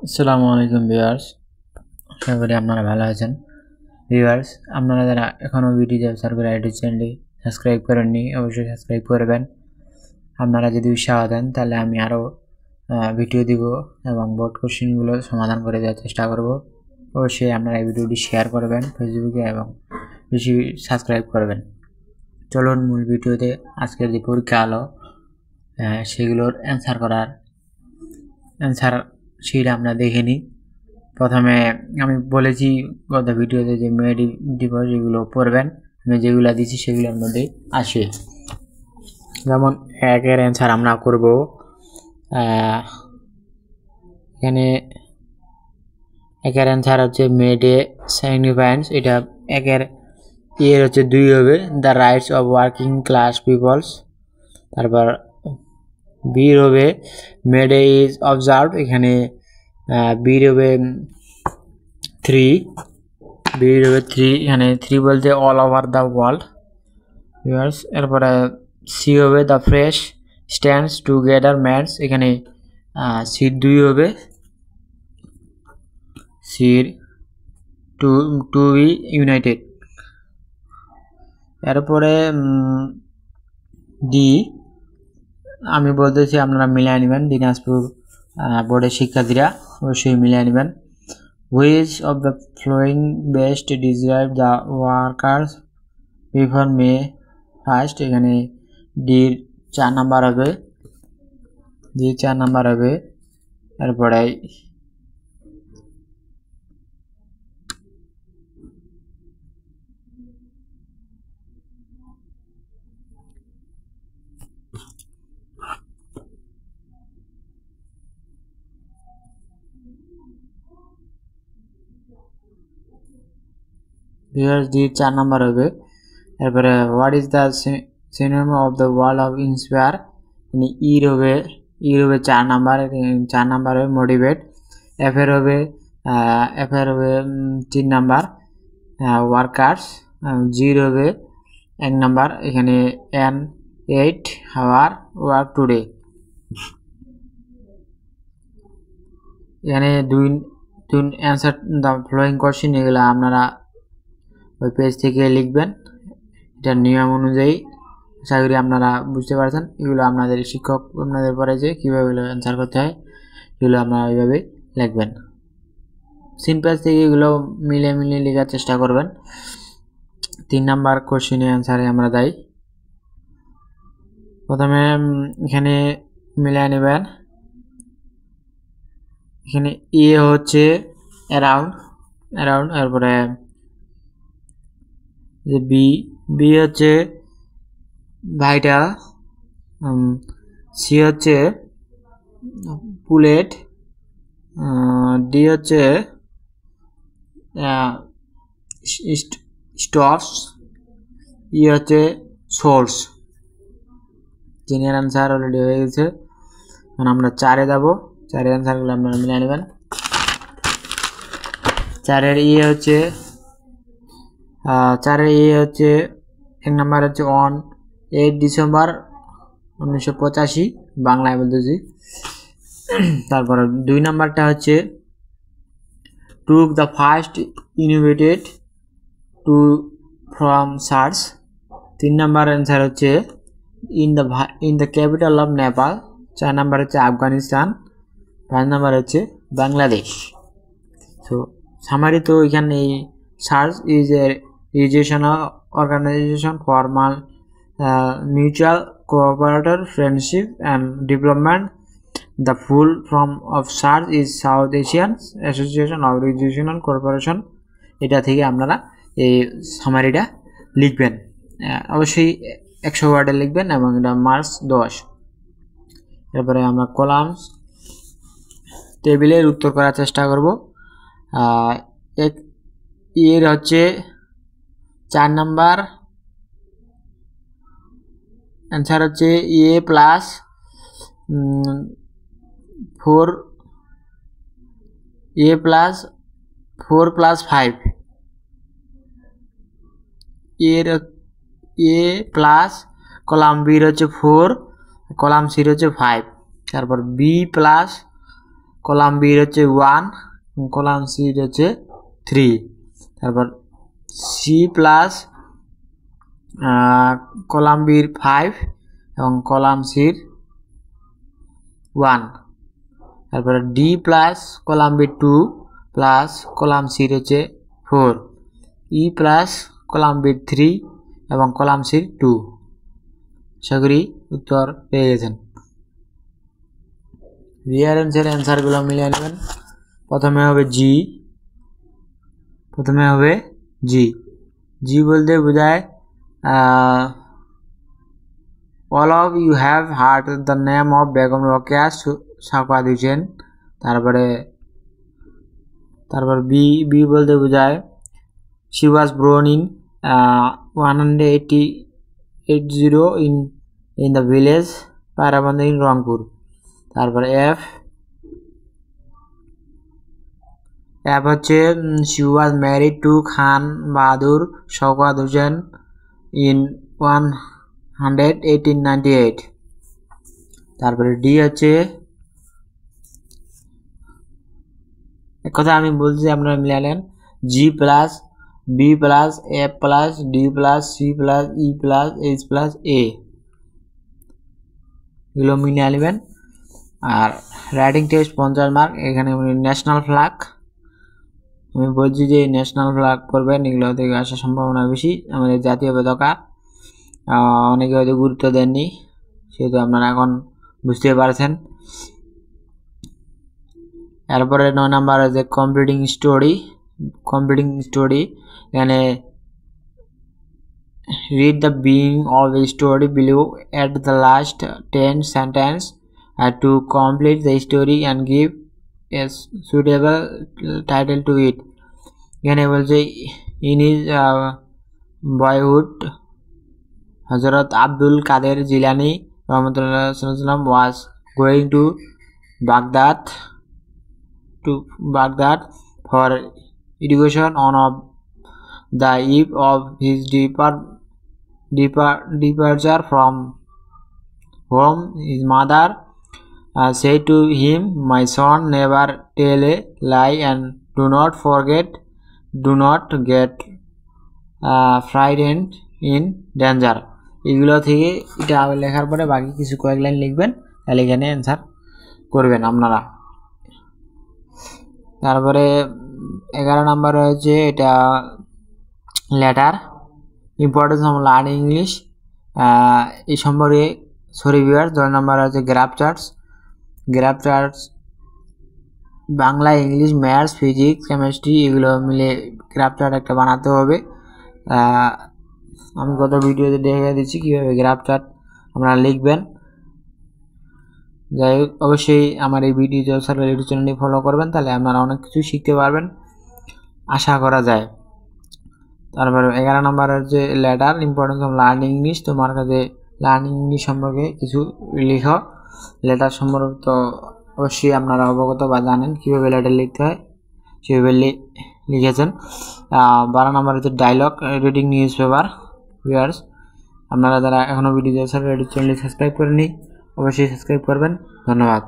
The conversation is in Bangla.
আসসালামু আলাইকুম ভিউয়ার্স, আশা করি আপনারা ভালো আছেন। ভিউয়ার্স, আপনারা যারা এখনও ভিডিও সার্কুলার আইডি চ্যানেলটি সাবস্ক্রাইব করেননি অবশ্যই সাবস্ক্রাইব করবেন। আপনারা যদি উৎসাহ দেন তাহলে আমি আরও ভিডিও দিব এবং বোর্ড কোশ্চেনগুলো সমাধান করে দেওয়ার চেষ্টা করব। অবশ্যই আপনারা এই ভিডিওটি শেয়ার করবেন ফেসবুকে এবং বেশি সাবস্ক্রাইব করবেন। চলুন মূল ভিডিওতে আজকের যে পরীক্ষা হলো সেগুলোর অ্যান্সার শিট আমরা দেখে নিই। প্রথমে আমি বলেছি গত ভিডিওতে যে মে দিবস এগুলো পড়বেন, আমি যেগুলো দিচ্ছি সেগুলোর মধ্যে আসে। যেমন একের অ্যান্সার আমরা করব, এখানে একের অ্যান্সার হচ্ছে মে ডে সিগনিফায়েন্স, এটা একের এর হচ্ছে 2 হবে, the rights of working class peoples. তারপর বির হবে মে ডে ইজ অবজার্ভ, এখানে বির হবে 3, এখানে 3 বলতে অল ওভার দ্য ওয়ার্ল্ড। এরপরে সি হবে the fresh stands together mats, এখানে সি 2 হবে, সির টু বি ইউনাইটেড। এরপরে ডি আমি বলতেছি আপনারা মিলিয়ে নেবেন, দিনাজপুর বোর্ডের শিক্ষার্থীরা অবশ্যই মিলিয়ে নেবেন। Which of the following best describe the workers before May 1st, এখানে ডির 4 নাম্বার হবে, এরপরে ডি 4 নাম্বার হবে। এরপরে what is the synonym of the word of inspire, মানে ইর হবে 4 নাম্বার হবে মোটিভেট। এফ এর হবে 3 নাম্বার ওয়ার্কার্স, জির হবে 1 নাম্বার, এখানে এন 8 আওয়ার ওয়ার্ক টুডে। এখানে দুই অ্যান্সার দ্য ফলোয়িং কোশ্চেন, এগুলো আপনারা ওই পেজ থেকে লিখবেন, এটার নিয়ম অনুযায়ী। আশা করি আপনারা বুঝতে পারছেন। এগুলো আপনাদের শিক্ষক আপনাদের পরে যে কীভাবে এগুলো অ্যান্সার করতে হয় এগুলো আপনারা ওইভাবে লিখবেন। সিম্পল থেকে এগুলো মিলিয়ে লেখার চেষ্টা করবেন। 3 নাম্বার কোশ্চেনের অ্যান্সারে আমরা যাই। প্রথমে এখানে মিলিয়ে নেবেন, এখানে এ হচ্ছে অ্যারাউন্ড, এরপরে যে বি হচ্ছে ভাইটাল, সি হচ্ছে পুলেট, ডি হচ্ছে স্টপস, ই হচ্ছে সোর্স। তিনের অ্যান্সার অলরেডি হয়ে গেছে। এখন আমরা 4-এ যাবো, 4-এর অ্যান্সারগুলো আপনারা মিলিয়ে নেবেন। 4-এর হচ্ছে 1 নাম্বার হচ্ছে অন 8 ডিসেম্বর 1985, বাংলায় বলতেছি। তারপর 2 নাম্বারটা হচ্ছে took the first innovated to from search. 3 number answer হচ্ছে in the capital of Nepal. 4 number হচ্ছে আফগানিস্তান। 5 নাম্বার হচ্ছে বাংলাদেশ। সো সামারি তো এখানে এই SAARC is a regional organization for mutual cooperative friendship and development. The full form of SAARC is South Asian Association of Regional Cooperation. এটা থেকে আপনারা এই সামারিটা লিখবেন, অবশ্যই 100 ওয়ার্ডে লিখবেন এবং এটা মার্চ 10। এরপরে আমরা কলামস টেবিলের উত্তর করার চেষ্টা করব। এর হচ্ছে 4 নাম্বার অ্যান্সার হচ্ছে এ প্লাস 4 প্লাস 5, এর এ প্লাস কলাম বির হচ্ছে 4, কলাম সির হচ্ছে 5। তারপর বি প্লাস কলাম বি হচ্ছে 1, কলাম সি হচ্ছে 3, তারপর সি প্লাস কলাম বির 5 এবং কলাম সির 1, তারপরে D plus column B 2 plus column C হচ্ছে 4, ই প্লাস কলাম বি 3 এবং কলাম সির 2। আশা করি উত্তর পেয়ে গেছেন। রিয়ারেন্সের অ্যান্সারগুলো মিলিয়ে নেবেন। প্রথমে হবে জি বলতে বোঝায় all of you have heard the name of Begum Rokeya Sakhawat Hossain. তারপর বি বলতে বোঝায় she was born in 180 in the village Pairaband in Rangpur. তারপর এফ হচ্ছে she was married to Khan Bahadur Sakhawat Hossain in 1898। তারপরে ডি হচ্ছে এক কথা আমি বলছি আপনারা মিলালেন G plus B plus F plus D plus C plus E plus H plus A, এগুলো মিলিয়ে নেবেন। আর রাইটিং টেস্ট 50 মার্ক। এখানে ন্যাশনাল ফ্ল্যাগ আমি বলছি যে ন্যাশনাল ফ্ল্যাগ পড়বেন, এগুলো থেকে আসার সম্ভাবনা বেশি। আমাদের জাতীয় পতাকা অনেকে হয়তো গুরুত্ব দেননি, সেহেতু আপনারা এখন বুঝতে পারছেন। এরপরে 9 নাম্বার আছে কমপ্লিটিং স্টোরি। এখানে read the beginning of a story below at the last 10 sentence to complete the story and give a suitable title to it। এখানে বলছে in his boyhood হযরত আব্দুল কাদের জিলানী রাহমাতুল্লাহ সাল্লাল্লাহু was going to Baghdad for education. On the eve of his departure from home, his mother said to him, "My son, never tell a lie and do not get frightened in danger." এগুলো থেকে এটা লেখার পরে বাকি কিছু কয়েক লাইন লিখবেন, তাহলে এখানে অ্যান্সার করবেন আপনারা। তারপরে 11 নাম্বার রয়েছে এটা letter importance of learning English এই সম্পর্কে ভিউয়ার্স। 10 নাম্বার আছে graph charts Bangla, English, maths, physics, chemistry এগুলো মিলে গ্রাফ চার্ট একটা বানাতে হবে। আমি গত ভিডিওতে দেখে দিচ্ছি কীভাবে গ্রাফ চার্ট আপনারা লিখবেন। যাই হোক, অবশ্যই আমার এই ভিডিও সরকার ইউটিউব চ্যানেলটি ফলো করবেন, তাহলে আপনারা অনেক কিছু শিখতে পারবেন আশা করা যায়। তারপরে 11 নাম্বার হচ্ছে letter importance of learning English. তোমার কাছে লার্নিং ইংলিশ সম্পর্কে কিছু লিখো। লেটার সম্পর্কে তো অবশ্যই আপনারা অবগত বা জানেন কীভাবে লেটার লিখতে হয়, সেভাবে লিখেছেন। 12 নাম্বার হচ্ছে dialogue reading news paper. Viewers, আপনারা যারা এখনও ভিডিও সরকার ইউটিউব চ্যানেলটি সাবস্ক্রাইব করেনি অবশ্যই সাবস্ক্রাইব করবেন। ধন্যবাদ।